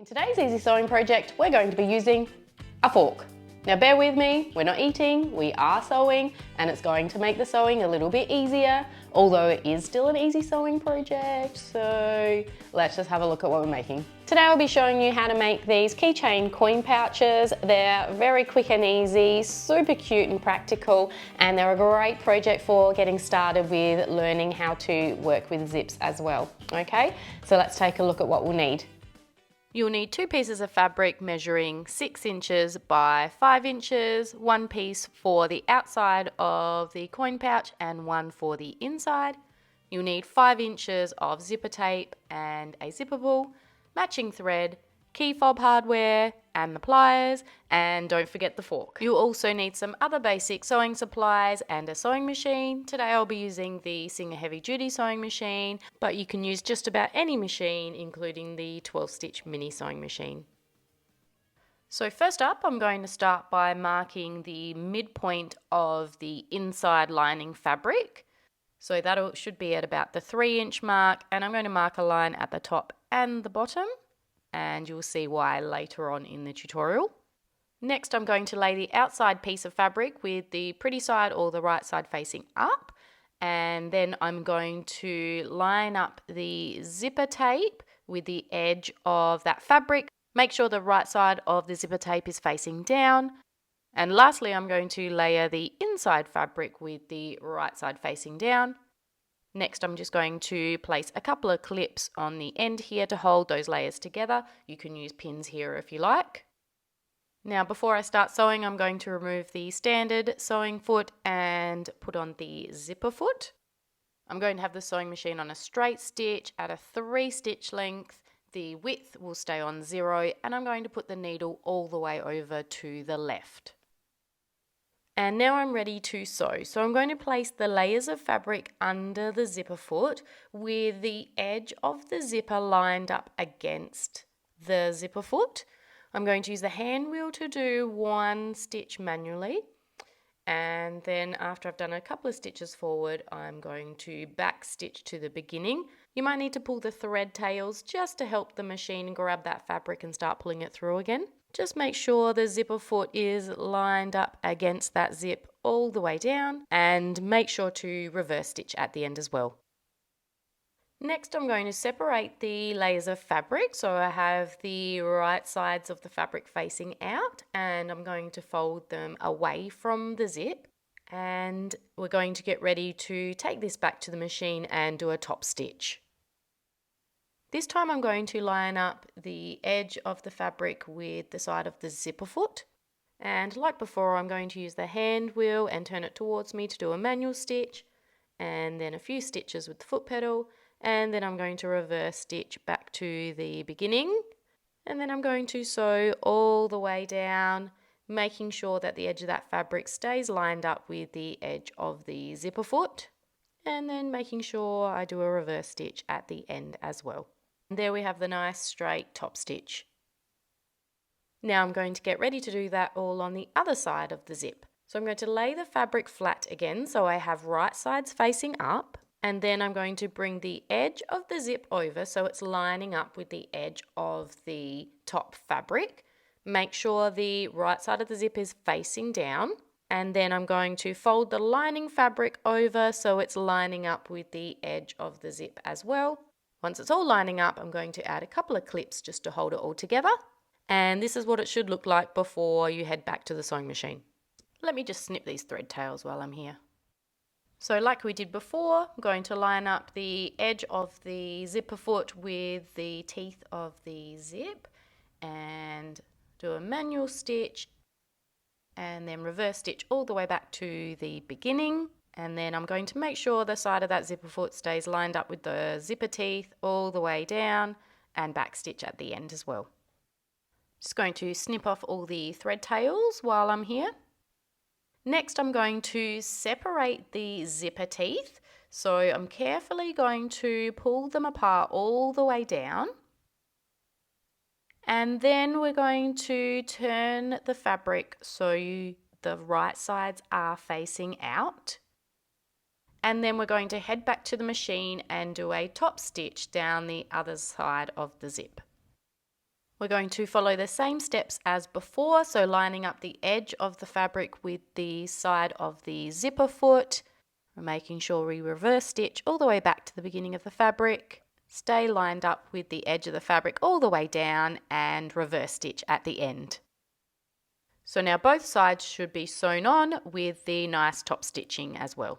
In today's easy sewing project, we're going to be using a fork. Now bear with me, we're not eating, we are sewing, and it's going to make the sewing a little bit easier, although it is still an easy sewing project, so let's just have a look at what we're making. Today I'll be showing you how to make these keychain coin pouches. They're very quick and easy, super cute and practical, and they're a great project for getting started with learning how to work with zips as well, okay? So let's take a look at what we'll need. You'll need 2 pieces of fabric measuring 6 inches by 5 inches, 1 piece for the outside of the coin pouch and 1 for the inside. You'll need 5 inches of zipper tape and a zipper pull, matching thread, key fob hardware and the pliers, and don't forget the fork. You'll also need some other basic sewing supplies and a sewing machine. Today I'll be using the Singer Heavy Duty sewing machine, but you can use just about any machine, including the 12-stitch mini sewing machine. So first up, I'm going to start by marking the midpoint of the inside lining fabric. So that should be at about the 3-inch mark, and I'm going to mark a line at the top and the bottom, and you'll see why later on in the tutorial. Next, I'm going to lay the outside piece of fabric with the pretty side or the right side facing up, and then I'm going to line up the zipper tape with the edge of that fabric. Make sure the right side of the zipper tape is facing down. And lastly, I'm going to layer the inside fabric with the right side facing down. Next, I'm just going to place a couple of clips on the end here to hold those layers together. You can use pins here if you like. Now, before I start sewing, I'm going to remove the standard sewing foot and put on the zipper foot. I'm going to have the sewing machine on a straight stitch at a 3-stitch length. The width will stay on 0, and I'm going to put the needle all the way over to the left. And now I'm ready to sew. So I'm going to place the layers of fabric under the zipper foot with the edge of the zipper lined up against the zipper foot. I'm going to use the hand wheel to do 1 stitch manually. And then after I've done a couple of stitches forward, I'm going to back stitch to the beginning. You might need to pull the thread tails just to help the machine grab that fabric and start pulling it through again. Just make sure the zipper foot is lined up against that zip all the way down, and make sure to reverse stitch at the end as well. Next, I'm going to separate the layers of fabric. So I have the right sides of the fabric facing out, and I'm going to fold them away from the zip. And we're going to get ready to take this back to the machine and do a top stitch. This time I'm going to line up the edge of the fabric with the side of the zipper foot. And like before, I'm going to use the hand wheel and turn it towards me to do a manual stitch, and then a few stitches with the foot pedal, and then I'm going to reverse stitch back to the beginning. And then I'm going to sew all the way down, making sure that the edge of that fabric stays lined up with the edge of the zipper foot, and then making sure I do a reverse stitch at the end as well. And there we have the nice straight top stitch. Now I'm going to get ready to do that all on the other side of the zip. So I'm going to lay the fabric flat again so I have right sides facing up, and then I'm going to bring the edge of the zip over so it's lining up with the edge of the top fabric. Make sure the right side of the zip is facing down, and then I'm going to fold the lining fabric over so it's lining up with the edge of the zip as well. Once it's all lining up, I'm going to add a couple of clips just to hold it all together. And this is what it should look like before you head back to the sewing machine. Let me just snip these thread tails while I'm here. So like we did before, I'm going to line up the edge of the zipper foot with the teeth of the zip and do a manual stitch, and then reverse stitch all the way back to the beginning. And then I'm going to make sure the side of that zipper foot stays lined up with the zipper teeth all the way down, and back stitch at the end as well. Just going to snip off all the thread tails while I'm here. Next, I'm going to separate the zipper teeth. So I'm carefully going to pull them apart all the way down. And then we're going to turn the fabric so the right sides are facing out. And then we're going to head back to the machine and do a top stitch down the other side of the zip. We're going to follow the same steps as before, so lining up the edge of the fabric with the side of the zipper foot. We're making sure we reverse stitch all the way back to the beginning of the fabric. Stay lined up with the edge of the fabric all the way down and reverse stitch at the end. So now both sides should be sewn on with the nice top stitching as well.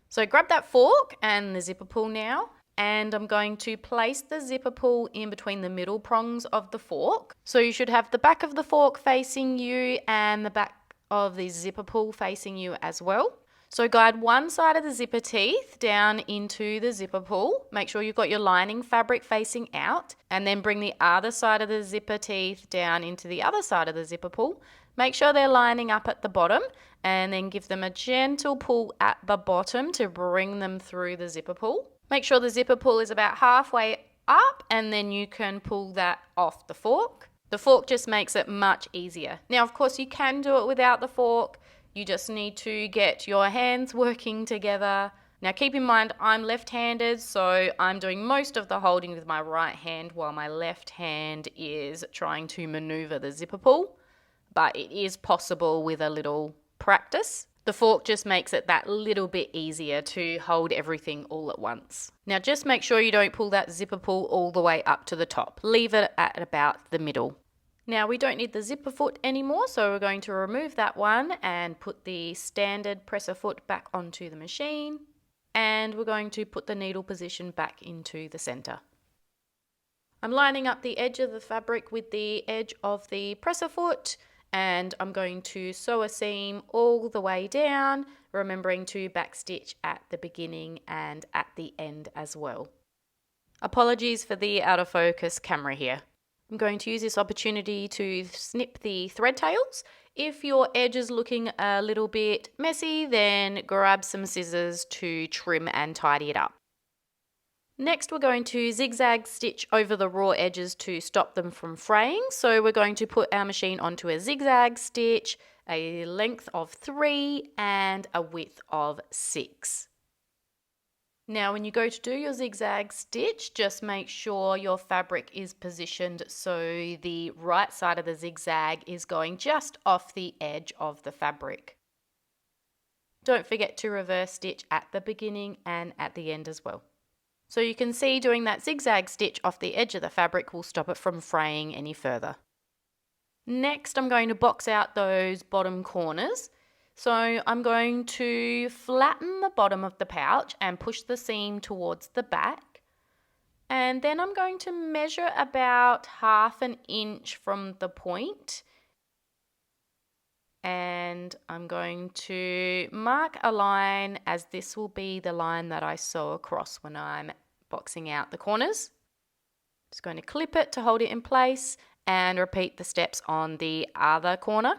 So grab that fork and the zipper pull now, and I'm going to place the zipper pull in between the middle prongs of the fork. So you should have the back of the fork facing you and the back of the zipper pull facing you as well. So guide one side of the zipper teeth down into the zipper pull. Make sure you've got your lining fabric facing out, and then bring the other side of the zipper teeth down into the other side of the zipper pull. Make sure they're lining up at the bottom, and then give them a gentle pull at the bottom to bring them through the zipper pull. Make sure the zipper pull is about halfway up, and then you can pull that off the fork. The fork just makes it much easier. Now, of course, you can do it without the fork. You just need to get your hands working together. Now keep in mind, I'm left-handed, so I'm doing most of the holding with my right hand while my left hand is trying to maneuver the zipper pull. But it is possible with a little practice. The fork just makes it that little bit easier to hold everything all at once. Now just make sure you don't pull that zipper pull all the way up to the top. Leave it at about the middle. Now we don't need the zipper foot anymore, so we're going to remove that one and put the standard presser foot back onto the machine. And we're going to put the needle position back into the center. I'm lining up the edge of the fabric with the edge of the presser foot, and I'm going to sew a seam all the way down, remembering to backstitch at the beginning and at the end as well. Apologies for the out of focus camera here. I'm going to use this opportunity to snip the thread tails. If your edge is looking a little bit messy, then grab some scissors to trim and tidy it up. Next, we're going to zigzag stitch over the raw edges to stop them from fraying. So we're going to put our machine onto a zigzag stitch, a length of 3 and a width of 6. Now when you go to do your zigzag stitch, just make sure your fabric is positioned so the right side of the zigzag is going just off the edge of the fabric. Don't forget to reverse stitch at the beginning and at the end as well. So you can see doing that zigzag stitch off the edge of the fabric will stop it from fraying any further. Next, I'm going to box out those bottom corners. So I'm going to flatten the bottom of the pouch and push the seam towards the back. And then I'm going to measure about 1/2 inch from the point. And I'm going to mark a line, as this will be the line that I sew across when I'm boxing out the corners. Just going to clip it to hold it in place and repeat the steps on the other corner.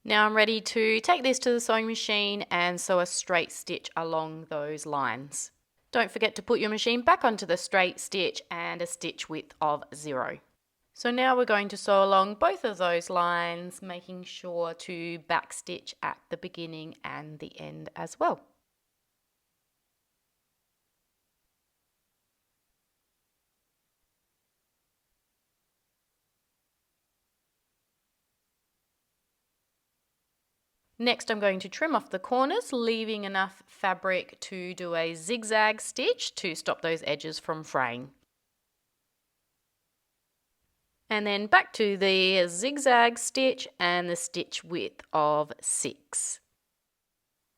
Now I'm ready to take this to the sewing machine and sew a straight stitch along those lines. Don't forget to put your machine back onto the straight stitch and a stitch width of 0. So now we're going to sew along both of those lines, making sure to backstitch at the beginning and the end as well. Next, I'm going to trim off the corners, leaving enough fabric to do a zigzag stitch to stop those edges from fraying. And then back to the zigzag stitch and the stitch width of 6.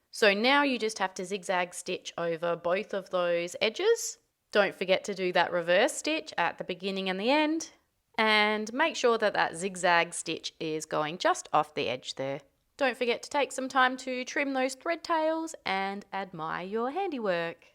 So now you just have to zigzag stitch over both of those edges. Don't forget to do that reverse stitch at the beginning and the end. And make sure that that zigzag stitch is going just off the edge there. Don't forget to take some time to trim those thread tails and admire your handiwork.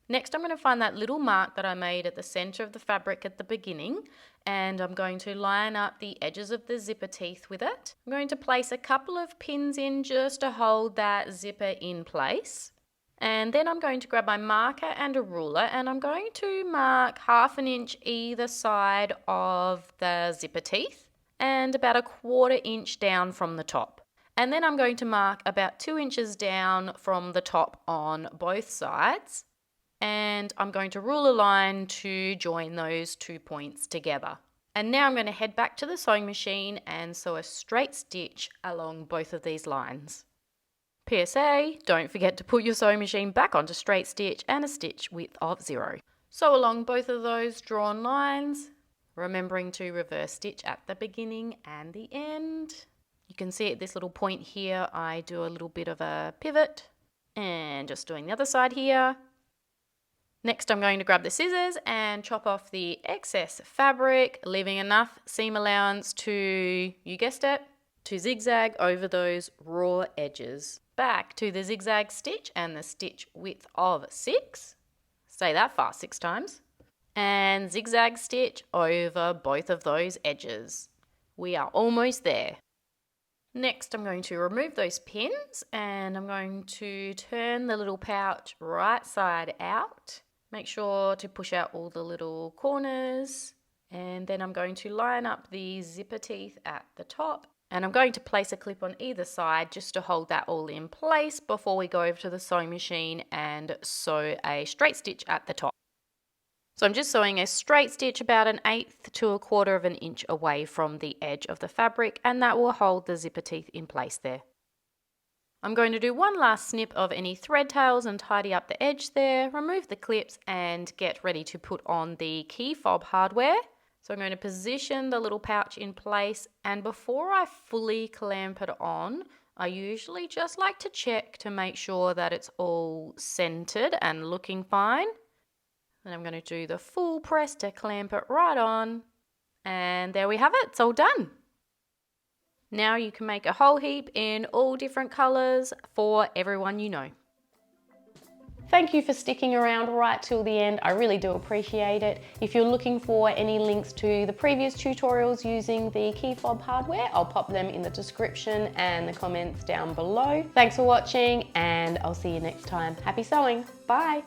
Next, I'm going to find that little mark that I made at the center of the fabric at the beginning, and I'm going to line up the edges of the zipper teeth with it. I'm going to place a couple of pins in just to hold that zipper in place. And then I'm going to grab my marker and a ruler, and I'm going to mark 1/2 inch either side of the zipper teeth and about 1/4 inch down from the top. And then I'm going to mark about 2 inches down from the top on both sides. And I'm going to rule a line to join those 2 points together. And now I'm going to head back to the sewing machine and sew a straight stitch along both of these lines. PSA, don't forget to put your sewing machine back onto straight stitch and a stitch width of 0. Sew along both of those drawn lines, remembering to reverse stitch at the beginning and the end. You can see at this little point here, I do a little bit of a pivot, and just doing the other side here. Next, I'm going to grab the scissors and chop off the excess fabric, leaving enough seam allowance to, you guessed it, to zigzag over those raw edges. Back to the zigzag stitch and the stitch width of 6. Say that fast 6 times. And zigzag stitch over both of those edges. We are almost there. Next, I'm going to remove those pins and I'm going to turn the little pouch right side out. Make sure to push out all the little corners, and then I'm going to line up the zipper teeth at the top, and I'm going to place a clip on either side just to hold that all in place before we go over to the sewing machine and sew a straight stitch at the top. So I'm just sewing a straight stitch about 1/8 to 1/4 of an inch away from the edge of the fabric, and that will hold the zipper teeth in place there. I'm going to do one last snip of any thread tails and tidy up the edge there, remove the clips and get ready to put on the key fob hardware. So I'm going to position the little pouch in place, and before I fully clamp it on, I usually just like to check to make sure that it's all centered and looking fine. Then I'm going to do the full press to clamp it right on, and there we have it, it's all done. Now you can make a whole heap in all different colours for everyone you know. Thank you for sticking around right till the end. I really do appreciate it. If you're looking for any links to the previous tutorials using the key fob hardware, I'll pop them in the description and the comments down below. Thanks for watching, and I'll see you next time. Happy sewing. Bye.